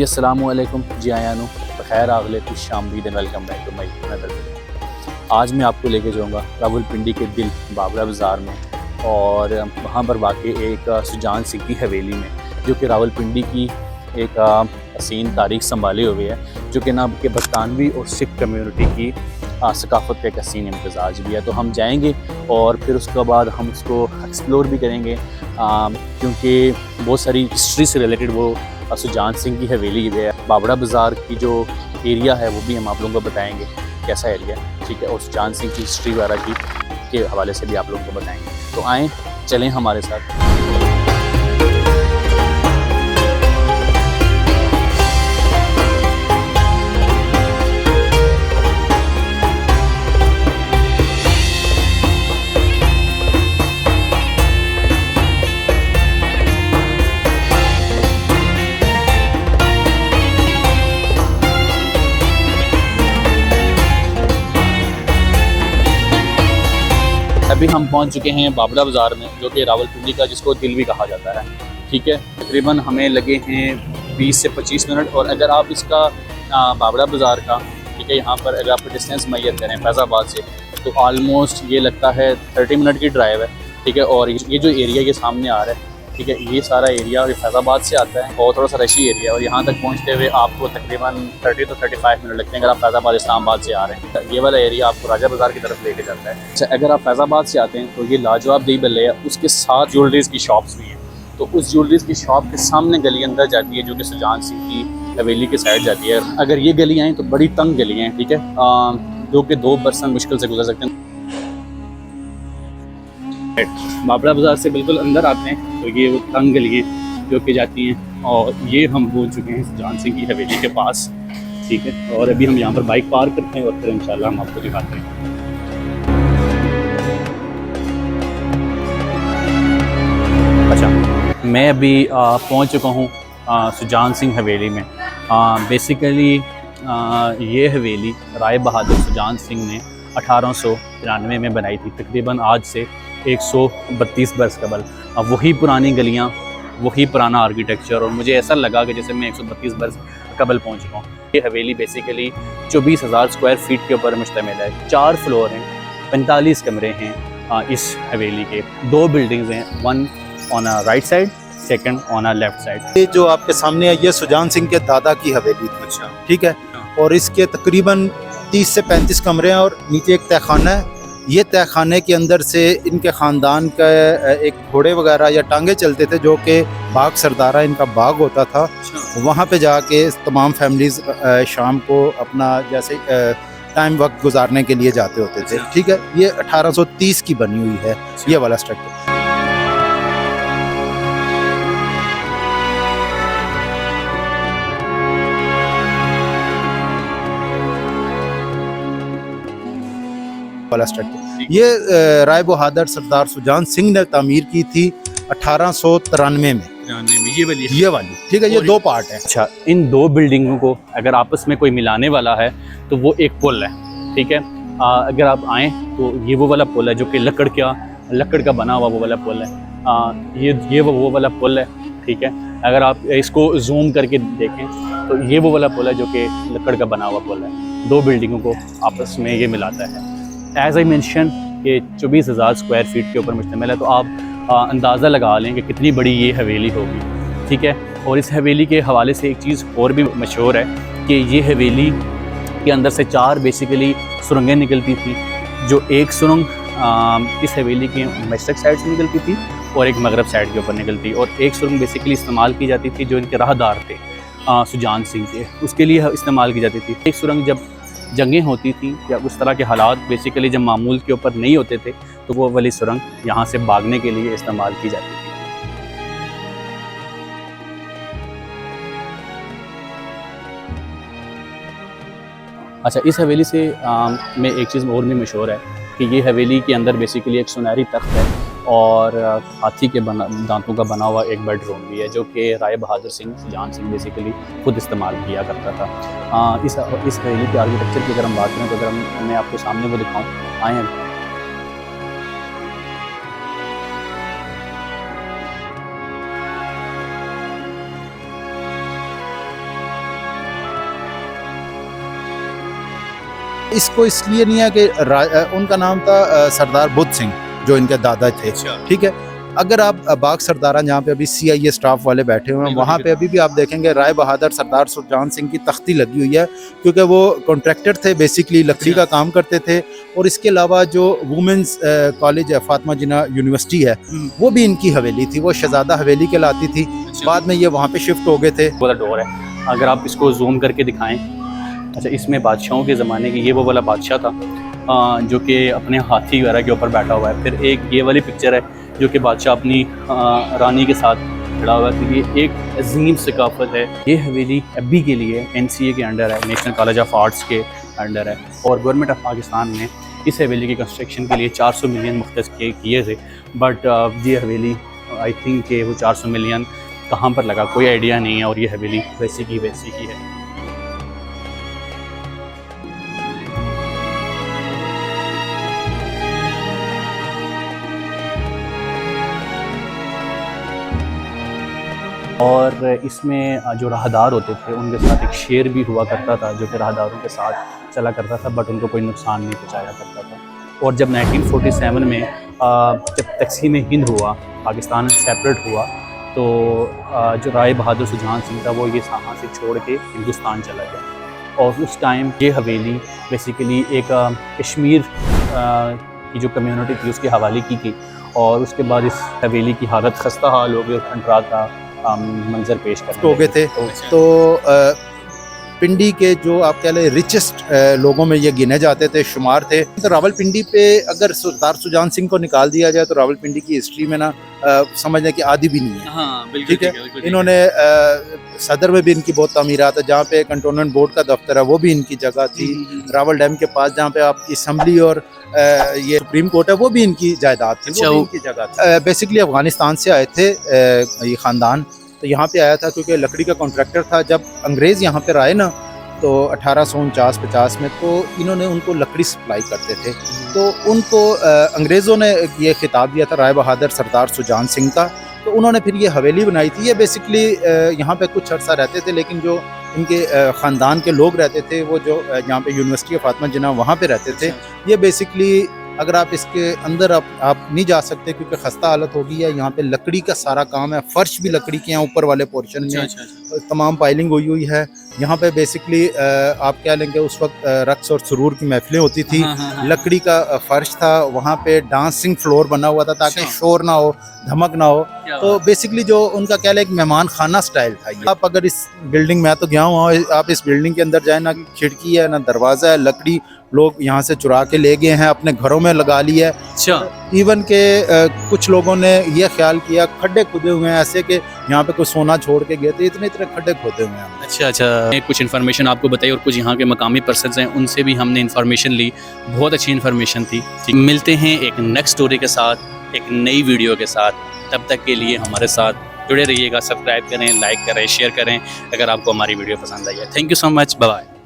अस्सलामुअलैकुम जी आयानो बखैर आगले खुश शामदीद and welcome back to my another video. आज मैं आपको लेके जाऊंगा रावलपिंडी के दिल बाबरा बाज़ार में और वहाँ पर वाक़ई एक सुजान सिंह की हवेली में, जो कि रावलपिंडी की एक हसीन तारीख संभाले हुए है, जो कि ना कि बरतानवी और सिख कम्यूनिटी की सकाफ़त का एक हसीन इम्तजाज भी है। तो हम जाएंगे और फिर उसके बाद हम उसको एक्सप्लोर भी करेंगे, क्योंकि बहुत सारी हिस्ट्री से रिलेटेड वो सुजान सिंह की हवेली है। बाबरा बाज़ार की जो एरिया है वो भी हम आप लोगों को बताएंगे कैसा एरिया है, ठीक है, और सुजान सिंह की हिस्ट्री वगैरह की के हवाले से भी आप लोगों को बताएंगे। तो आएँ, चलें हमारे साथ। अभी हम पहुंच चुके हैं बाबरा बाज़ार में, जो कि रावलपिंडी का जिसको दिल भी कहा जाता है, ठीक है। तकरीबन हमें लगे हैं 20 से 25 मिनट। और अगर आप इसका बाबरा बाज़ार का, ठीक है, यहाँ पर अगर आप डिस्टेंस मैयर करें फैज़ाबाद से, तो आलमोस्ट ये लगता है 30 मिनट की ड्राइव है, ठीक है। और ये जो एरिया के सामने आ रहा है, ठीक है, ये सारा एरिया फैज़ाबाद से आता है और थोड़ा सा रशी एरिया, और यहाँ तक पहुँचते हुए आपको तकरीबन 30 to 35 मिनट लगते हैं अगर आप फैज़ाबाद इस्लामाबाद से आ रहे हैं। ये वाला एरिया आपको राजा बाज़ार की तरफ लेके जाता है। अच्छा, अगर आप फैज़ाबाद से आते हैं तो ये लाजवाब दी बल्ले है, उसके साथ ज्वेलरीज़ की शॉप्स भी हैं। तो उस ज्वेलरीज़ की शॉप के सामने गली अंदर जाती है, जो कि सुजान सिंह की हवेली की साइड जाती है। अगर ये गली आएँ तो बड़ी तंग गली हैं, ठीक है, जो कि 2 पर्सन मुश्किल से गुजर सकते हैं। बाबरा बाज़ार से बिल्कुल अंदर आते हैं तो ये वो तंग गलियाँ जो कि जाती हैं, और ये हम पहुंच चुके हैं सुजान सिंह की हवेली के पास, ठीक है। और अभी हम यहाँ पर बाइक पार्क करते हैं और फिर इंशाल्लाह हम आपको दिखाते हैं। अच्छा, मैं अभी पहुँच चुका हूँ सुजान सिंह हवेली में। बेसिकली ये हवेली राय बहादुर सुजान सिंह ने 1893 में बनाई थी, तकरीबन आज से 132 बरस कबल। अब वही पुरानी गलियाँ, वही पुराना आर्किटेक्चर, और मुझे ऐसा लगा कि जैसे मैं 132 बरस कबल पहुँच चुका हूँ। ये हवेली बेसिकली 24,000 स्क्वायर फीट के ऊपर मुश्तमिल है। 4 फ्लोर हैं, 45 कमरे हैं इस हवेली के। 2 बिल्डिंग्स हैं, one on a right side, second on a left side. ये जो आपके सामने है ये सुजान सिंह के दादा की हवेली थी। अच्छा, ठीक है। और इसके तकरीबन 30 से 35 कमरे हैं और नीचे एक तहखाना है। ये तहखाने के अंदर से इनके ख़ानदान का एक घोड़े वगैरह या टांगे चलते थे, जो कि बाग सरदारा इनका बाग होता था। वहाँ पे जाके तमाम फैमिलीज़ शाम को अपना जैसे टाइम वक्त गुजारने के लिए जाते होते थे, ठीक है। ये 1830 की बनी हुई है ये वाला स्ट्रक्चर। वाला स्ट्रक्चर ये राय बहादुर सरदार सुजान सिंह ने तामीर की थी 1893 में। ये वाली, ठीक है। ये 2 पार्ट है। अच्छा, इन 2 बिल्डिंगों को अगर आपस में कोई मिलाने वाला है तो वो एक पुल है, ठीक है। अगर आप आएँ तो ये वो वाला पुल है जो कि लकड़ का बना हुआ वो वाला पुल है। ये वो वाला पुल है, ठीक है। अगर आप इसको जूम करके देखें तो ये वो वाला पुल है जो कि लकड़ का बना हुआ पुल है। 2 बिल्डिंगों को आपस में ये मिलाता है। एज आई मेंशन कि 24,000 स्क्वायर फीट के ऊपर मुश्तमिल है, तो आप अंदाज़ा लगा लें कि कितनी बड़ी ये हवेली होगी, ठीक है। और इस हवेली के हवाले से एक चीज़ और भी मशहूर है कि ये हवेली के अंदर से 4 बेसिकली सुरंगें निकलती थी। जो एक सुरंग इस हवेली के मशरक़ साइड से निकलती थी और एक मगरब साइड के ऊपर निकलती, और एक सुरंग बेसिकली इस्तेमाल की जाती थी जो इनके राहदार थे सुजान सिंह के, उसके लिए इस्तेमाल की जाती थी। एक सुरंग जब जंगें होती थी या उस तरह के हालात बेसिकली जब मामूल के ऊपर नहीं होते थे, तो वो वाली सुरंग यहाँ से भागने के लिए इस्तेमाल की जाती थी। अच्छा, इस हवेली से में एक चीज़ और भी मशहूर है कि ये हवेली के अंदर बेसिकली एक सुनहरी तख्त है और हाथी के दांतों का बना हुआ एक बेडरूम भी है, जो कि राय बहादुर सिंह सुजान सिंह बेसिकली खुद इस्तेमाल किया करता था। इस हवेली के आर्किटेक्चर की अगर हम बात करें तो अगर मैं आपको सामने वो दिखाऊँ, आए हैं इसको इसलिए नहीं है कि उनका नाम था सरदार बुद्ध सिंह, जो इनके दादा थे। ठीक है, अगर आप बाग सरदारा जहाँ पे अभी CIA स्टाफ वाले बैठे हुए हैं, वहाँ पे अभी भी आप देखेंगे राय बहादुर सरदार सुजान सिंह की तख्ती लगी हुई है, क्योंकि वो कॉन्ट्रैक्टर थे, बेसिकली लकड़ी का काम करते थे। और इसके अलावा जो वुमेंस कॉलेज है, फातिमा जिन्ना यूनिवर्सिटी है, वो भी इनकी हवेली थी, वो शहजादा हवेली कहलाती थी। बाद में ये वहाँ पे शिफ्ट हो गए थे। वो डोर है, अगर आप इसको जूम करके दिखाएं। अच्छा, इसमें बादशाहों के ज़माने की ये वो वाला बादशाह था जो कि अपने हाथी वगैरह के ऊपर बैठा हुआ है। फिर एक ये वाली पिक्चर है जो कि बादशाह अपनी रानी के साथ खड़ा हुआ है। तो ये एक अजीम सकाफत है। ये हवेली अभी के लिए NCA के अंडर है, नेशनल कॉलेज ऑफ आर्ट्स के अंडर है। और गवर्नमेंट ऑफ पाकिस्तान ने इस हवेली की कंस्ट्रक्शन के लिए 400 मिलियन मुख्तस किए थे। बट ये हवेली आई थिंक कि वो 400 मिलियन कहाँ पर लगा कोई आइडिया नहीं है। और ये हवेली वैसी की है। और इसमें जो राहदार होते थे उनके साथ एक शेर भी हुआ करता था, जो कि राहदारों के साथ चला करता था, बट उनको कोई नुकसान नहीं पहुंचाया करता था। और जब 1947 में जब तक़सीम हिंद हुआ, पाकिस्तान सेपरेट हुआ, तो जो राय बहादुर सुजान सिंह था वो ये यहाँ से छोड़ के हिंदुस्तान चला गया। और उस टाइम ये हवेली बेसिकली एक कश्मीर की जो कम्युनिटी थी उसके हवाले की थी। और उसके बाद इस हवेली की हालत खस्ता हाल हो गई और खंडरात का मंजर पेश हो गए थे। तो पिंडी के जो आप कह लें रिचेस्ट लोगों में ये गिने जाते थे, शुमार थे। तो रावलपिंडी पे अगर सरदार सुजान सिंह को निकाल दिया जाए तो रावलपिंडी की हिस्ट्री में ना समझने की आदि भी नहीं है। हाँ, ठीक है, इन्होंने सदर में भी इनकी बहुत तामीरात है, जहाँ पे कंटोनमेंट बोर्ड का दफ्तर है वो भी इनकी जगह थी। रावल डैम के पास जहाँ पे आप असम्बली और ये सुप्रीम कोर्ट है वो भी इनकी जायदाद थी, वो भी इनकी जगह थी। बेसिकली अफगानिस्तान से आए थे ये ख़ानदान, तो यहाँ पे आया था क्योंकि लकड़ी का कॉन्ट्रैक्टर था। जब अंग्रेज़ यहाँ पर आए ना तो 1849-50 में, तो इन्होंने उनको लकड़ी सप्लाई करते थे। तो उनको अंग्रेज़ों ने ये खिताब दिया था राय बहादुर सरदार सुजान सिंह का। तो उन्होंने फिर ये हवेली बनाई थी। ये बेसिकली यहाँ पे कुछ अर्सा रहते थे, लेकिन जो इनके ख़ानदान के लोग रहते थे वो जो यहाँ पे यूनिवर्सिटी ऑफ फातिमा जिन्ना वहाँ पे रहते थे। ये बेसिकली अगर आप इसके अंदर आप नहीं जा सकते क्योंकि खस्ता हालत होगी। है यहाँ पे लकड़ी का सारा काम है, फर्श भी लकड़ी के हैं ऊपर वाले पोर्शन में, तमाम पाइलिंग हुई है। यहाँ पे बेसिकली आप क्या लेंगे, उस वक्त रक्स और सुरूर की महफिलें होती थी। लकड़ी का फर्श था, वहाँ पे डांसिंग फ्लोर बना हुआ था ताकि शोर ना हो, धमक ना हो। तो बेसिकली जो उनका क्या एक मेहमान खाना स्टाइल था ये। आप अगर इस बिल्डिंग, मैं तो गया हूँ, आप इस बिल्डिंग के अंदर जाए, ना खिड़की है ना दरवाज़ा है, लकड़ी लोग यहाँ से चुरा के ले गए हैं, अपने घरों में लगा ली है। इवन के कुछ लोगों ने ये ख्याल किया, खड्डे खुदे हुए हैं ऐसे कि यहाँ पे कुछ सोना छोड़ के गए थे, इतने खड्डे खोदे हुए हैं। अच्छा, कुछ इन्फॉर्मेशन आपको बताई और कुछ यहाँ के मकामी पर्सन्स हैं उनसे भी हमने इन्फॉर्मेशन ली। बहुत अच्छी इन्फॉर्मेशन थी। मिलते हैं एक नेक्स्ट स्टोरी के साथ, एक नई वीडियो के साथ। तब तक के लिए हमारे साथ जुड़े रहिएगा, सब्सक्राइब करें, लाइक करें, शेयर करें अगर आपको हमारी वीडियो पसंद आई है। Thank you so much, bye bye.